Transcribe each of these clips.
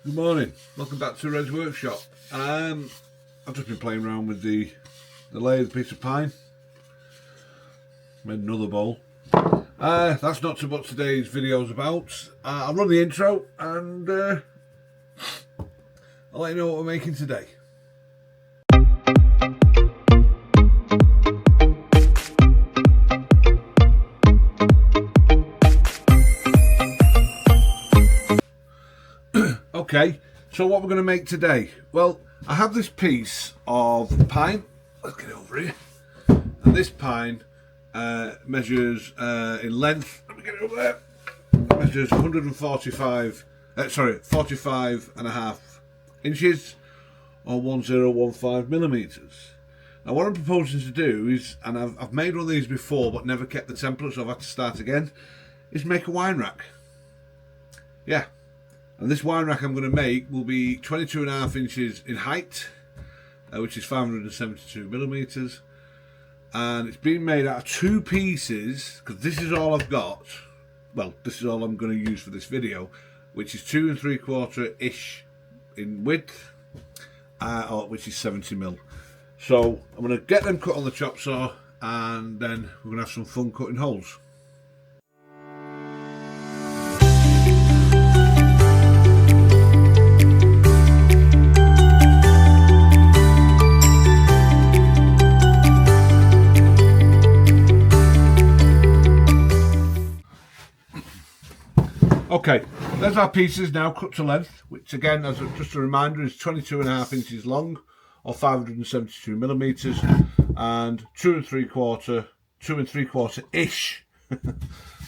Good morning, welcome back to Red's Workshop. I've just been playing around with the lathe piece of pine. Made another bowl. That's not what today's video is about. I'll run the intro and I'll let you know what we're making today. Okay, so what we're going to make today? Well, I have this piece of pine. Let's get it over here. And this pine measures in length. Let me get it over there. It measures 45 and a half inches, or 1015 millimeters. Now, what I'm proposing to do is, and I've made one of these before, but never kept the template, so I've had to start again. Is make a wine rack. Yeah. And this wine rack I'm going to make will be 22.5 inches in height, which is 572 millimeters, and it's being made out of two pieces, because this is all I've got. Well, this is all I'm going to use for this video, which is 2 3/4 ish in width, which is 70 mil. So I'm going to get them cut on the chop saw, and then we're going to have some fun cutting holes. Okay, there's our pieces now cut to length, which again, just a reminder, is 22.5 inches long, or 572 millimeters, and 2 3/4 ish,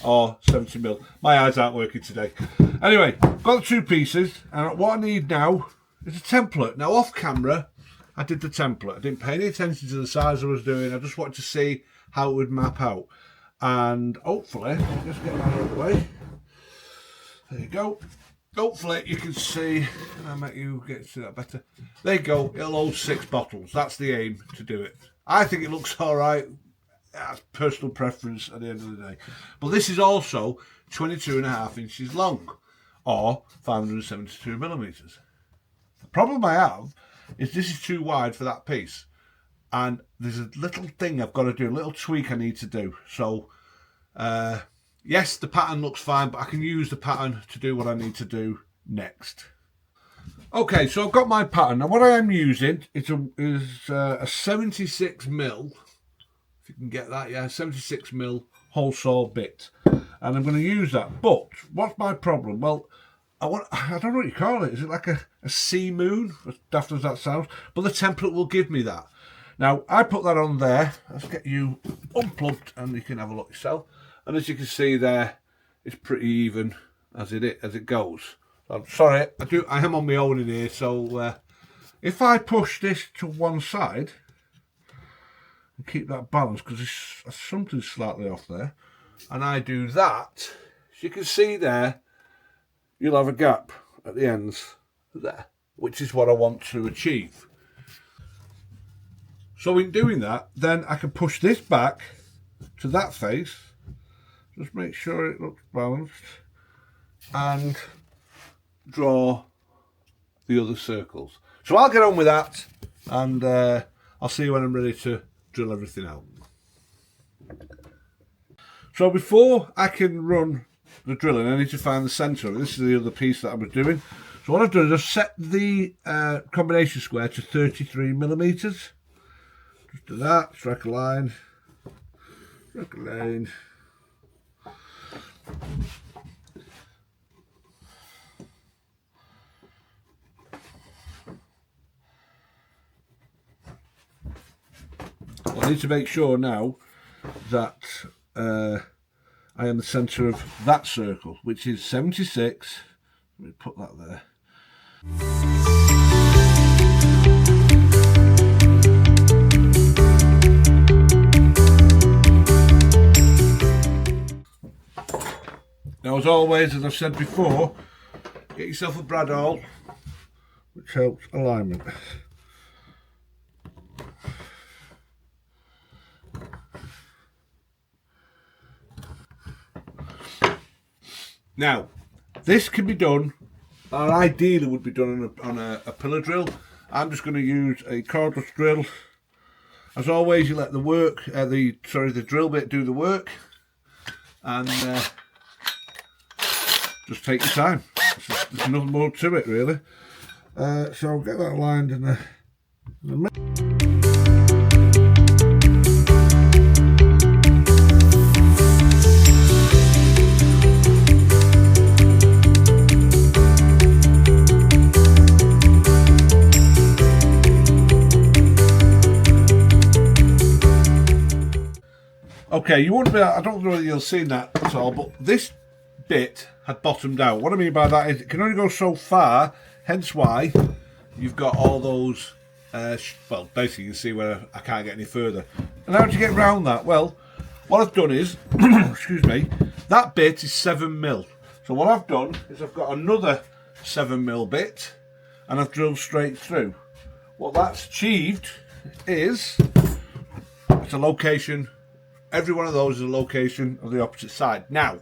or 70 mil. My eyes aren't working today. Anyway, got the two pieces, and what I need now is a template. Now, off camera, I did the template. I didn't pay any attention to the size I was doing. I just wanted to see how it would map out, and hopefully, just get that out of the way. There you go. Hopefully you can see, I'll make you get to see that better. There you go, it'll hold 6 bottles. That's the aim, to do it. I think it looks alright. That's personal preference at the end of the day. But this is also 22.5 inches long, or 572 millimeters. The problem I have is this is too wide for that piece. And there's a little thing I've got to do, a little tweak I need to do. So, yes, the pattern looks fine, but I can use the pattern to do what I need to do next. Okay, so I've got my pattern. Now, what I am using is a 76 mil, if you can get that, yeah, 76 mil hole saw bit. And I'm going to use that. But what's my problem? Well, I don't know what you call it. Is it like a sea moon? As daft as that sounds. But the template will give me that. Now, I put that on there. Let's get you unplugged and you can have a look yourself. And as you can see there, it's pretty even as it goes. I'm sorry, I am on my own in here, so if I push this to one side and keep that balance, because there's something slightly off there, and I do that, as you can see there, you'll have a gap at the ends there, which is what I want to achieve. So in doing that, then I can push this back to that face. Just make sure it looks balanced and draw the other circles. So I'll get on with that, and I'll see you when I'm ready to drill everything out. So before I can run the drilling, I need to find the centre. This is the other piece that I was doing. So what I've done is I've set the combination square to 33 millimeters. Just do that, strike a line, strike a line. I need to make sure now that I am the centre of that circle, which is 76. Let me put that there. Now, as always, as I've said before, get yourself a brad awl, which helps alignment. Now, this can be done are ideally would be done on a pillar drill. I'm just going to use a cordless drill. As always, you let the the drill bit do the work, and just take your time. There's nothing more to it really. So I'll get that lined in the middle. Okay, you won't be. I don't know whether you'll see that at all, but this bit had bottomed out. What I mean by that is it can only go so far, hence why you've got all those. Well, basically, you can see where I can't get any further. And how do you get around that? Well, what I've done is, excuse me, that bit is 7mm. So what I've done is I've got another 7mm bit, and I've drilled straight through. What that's achieved is it's a location. Every one of those is a location of the opposite side. Now,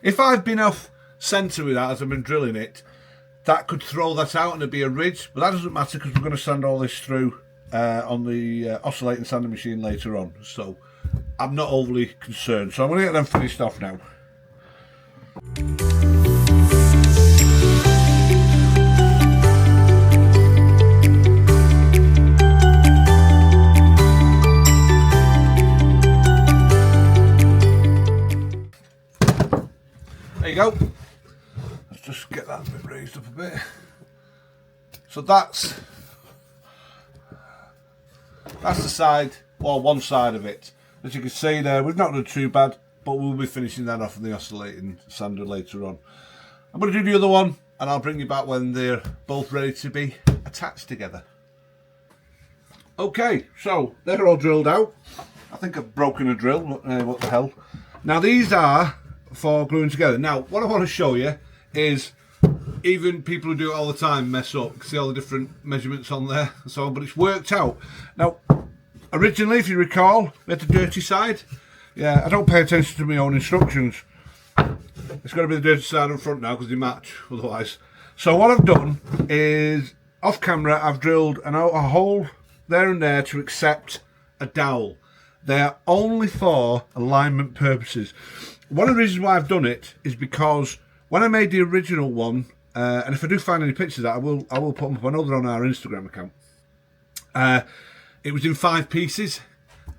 if I've been off centre with that as I've been drilling it, that could throw that out and it'd be a ridge, but that doesn't matter because we're going to sand all this through on the oscillating sanding machine later on. So I'm not overly concerned. So I'm going to get them finished off now. There you go. Let's just get that bit raised up a bit. So that's the side, or one side of it. As you can see there, we've not done too bad, but we'll be finishing that off in the oscillating sander later on. I'm going to do the other one, and I'll bring you back when they're both ready to be attached together. Okay, so they're all drilled out. I think I've broken a drill, what the hell. Now these are for gluing together. Now what I want to show you is even people who do it all the time mess up. You can see all the different measurements on there and so on, but it's worked out. Now originally, if you recall, we had the dirty side. Yeah, I don't pay attention to my own instructions. It's got to be the dirty side in front now because they match otherwise. So what I've done is off camera I've drilled a hole there and there to accept a dowel. They are only for alignment purposes. One of the reasons why I've done it is because when I made the original one, and if I do find any pictures of that, I will put them up. I know they're on our Instagram account. It was in 5 pieces,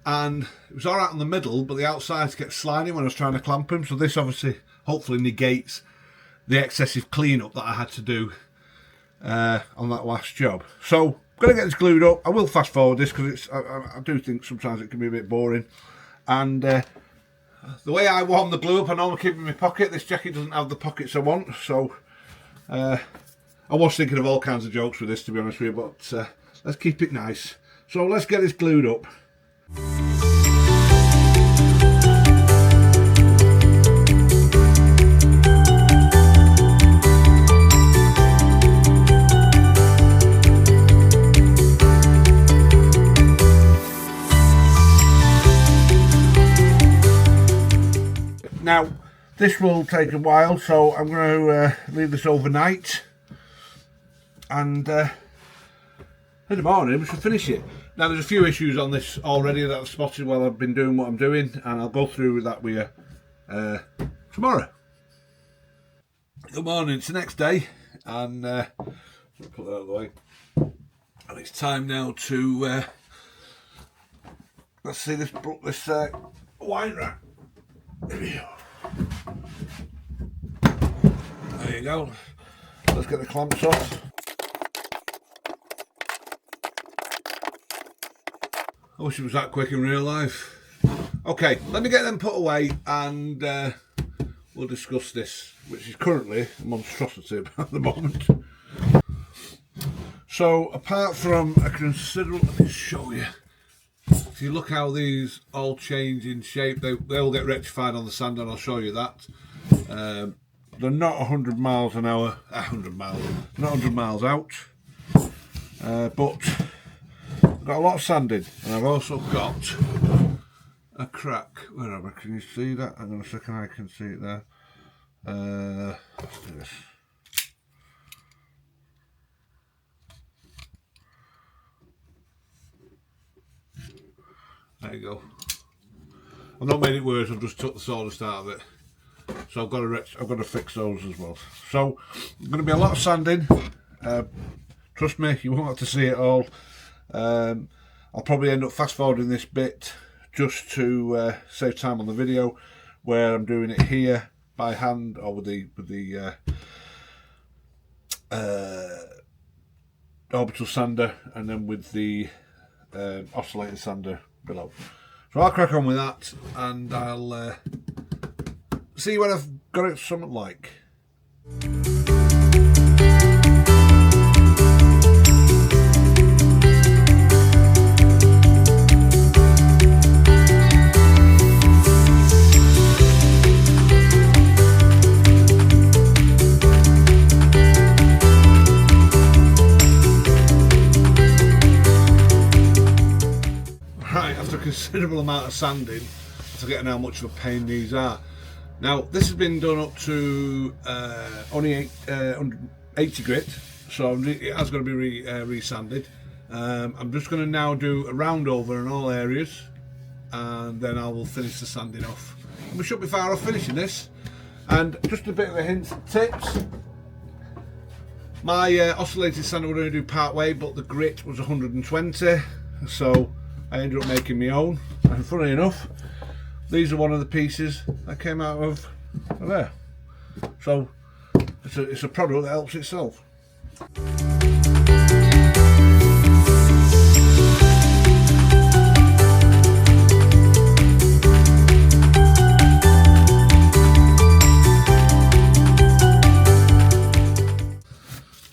and it was all right on the middle, but the outsides kept sliding when I was trying to clamp them. So this obviously, hopefully, negates the excessive cleanup that I had to do on that last job. So I'm going to get this glued up. I will fast forward this because I do think sometimes it can be a bit boring. And the way I warm the glue up, I normally keep it in my pocket. This jacket doesn't have the pockets I want, so I was thinking of all kinds of jokes with this, to be honest with you, but let's keep it nice. So let's get this glued up. Now, this will take a while, so I'm going to leave this overnight, and in the morning we should finish it. Now, there's a few issues on this already that I've spotted while I've been doing what I'm doing, and I'll go through with that with you tomorrow. Good morning, it's the next day, and put that out of the way, and it's time now to let's see this wine rack. There you go. Let's get the clamps off. I wish it was that quick in real life. Okay, let me get them put away and we'll discuss this, which is currently a monstrosity at the moment. So apart from a considerable, let me show you. If you look how these all change in shape, they all get rectified on the sand, and I'll show you that. They're not 100 miles an hour, 100 miles, not 100 miles out, but I've got a lot of sanding, and I've also got a crack. Wherever, can you see that? Hang on a second, I can see it there. Let's do this. There you go. I've not made it worse, I've just took the sawdust out of it. So I've got to fix those as well. So there's going to be a lot of sanding. Trust me, you won't have to see it all. I'll probably end up fast forwarding this bit just to save time on the video, where I'm doing it here by hand or with the orbital sander, and then with the oscillator sander below. So I'll crack on with that, and I'll see what I've got it something like. Right, after a considerable amount of sanding, I'm forgetting how much of a pain these are. Now, this has been done up to only 80 grit, so it has got to be re-sanded. I'm just going to now do a round over in all areas, and then I will finish the sanding off. And we should be far off finishing this. And just a bit of a hint, tips. My oscillated sander would only do part way, but the grit was 120, so I ended up making my own. And funny enough, these are one of the pieces that came out of there. So it's a product that helps itself.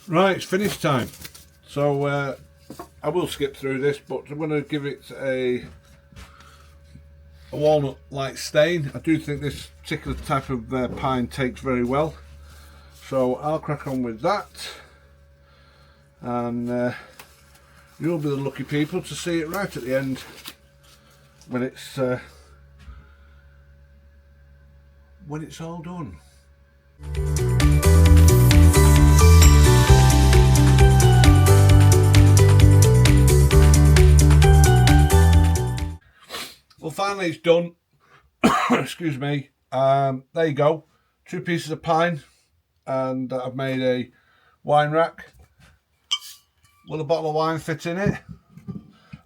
Right, it's finish time. So I will skip through this, but I'm going to give it a walnut-like stain. I do think this particular type of pine takes very well, so I'll crack on with that, and you'll be the lucky people to see it right at the end when it's all done. Well, finally it's done. Excuse me. There you go. 2 pieces of pine, and I've made a wine rack. Will a bottle of wine fit in it?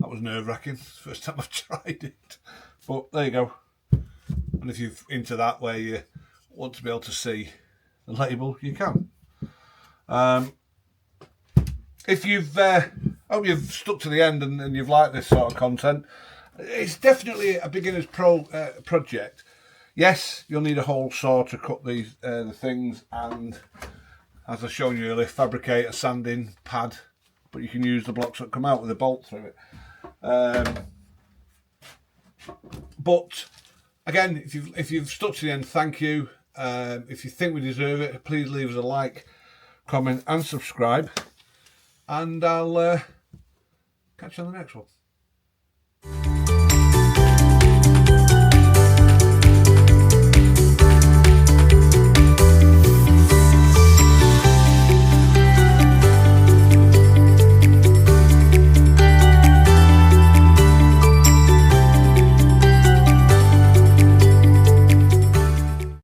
That was nerve-wracking. First time I've tried it. But there you go. And if you're into that, where you want to be able to see the label, you can. If you've hope you've stuck to the end and you've liked this sort of content. It's definitely a beginner's project. Yes, you'll need a whole saw to cut these the things, and as I've shown you earlier, fabricate a sanding pad, but you can use the blocks that come out with a bolt through it. But again, if you've stuck to the end, thank you. If you think we deserve it, please leave us a like, comment and subscribe, and I'll catch you on the next one.